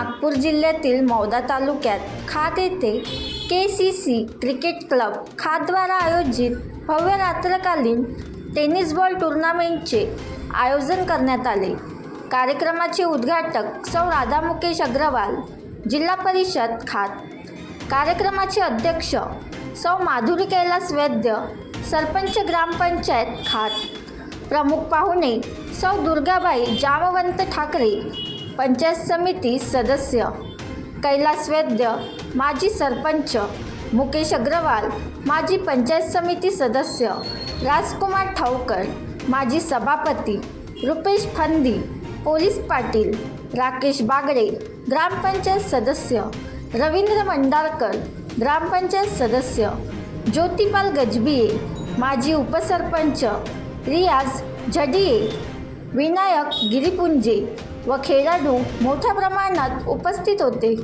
नागपूर जिल्ह्यातील मौदा तालुक्यात खात येथे KCC क्रिकेट क्लब खातद्वारा आयोजित भव्य रात्रकालीन टेनिस बॉल टूर्नामेंटचे आयोजन करण्यात आले। कार्यक्रमाचे उद्घाटक सौ राधा मुकेश अग्रवाल, जिल्हा परिषद खात। कार्यक्रमाचे अध्यक्ष सौ माधुरी कैलास वैद्य, सरपंच ग्रामपंचायत खात। प्रमुख पाहुणे सौ दुर्गाबाई जामवंत ठाकरे, पंचायत समिती सदस्य, कैलास वैद्य माजी सरपंच, मुकेश अग्रवाल माजी पंचायत समिती सदस्य, राजकुमार ठाऊकर माजी सभापती, रुपेश फंदी पोलीस पाटील, राकेश बागडे ग्रामपंचायत सदस्य, रवींद्र मंडारकर ग्रामपंचायत सदस्य, ज्योतिपाल गजबिये माजी उपसरपंच, रियाज झडिये, विनायक गिरीपुंजे व खेळाडू मोठ्या प्रमाणात उपस्थित होते।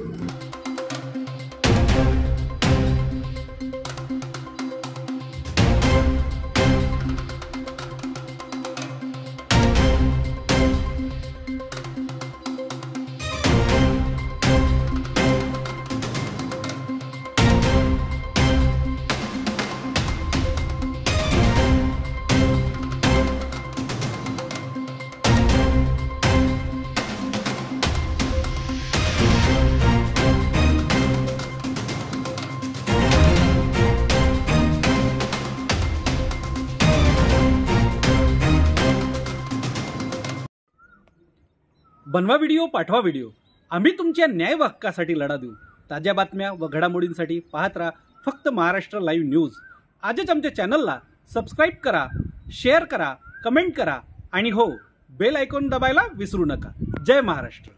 बनवा व्हिडिओ, पाठवा व्हिडिओ, आम्ही तुमच्या न्याय हक्कासाठी लढा देऊ। ताज्या बातम्या व घडामोडींसाठी पाहत राहा फक्त महाराष्ट्र लाईव्ह न्यूज। आजच आमच्या चॅनलला सबस्क्राईब करा, शेअर करा, कमेंट करा आणि हो, बेल आयकॉन दबायला विसरू नका। जय महाराष्ट्र।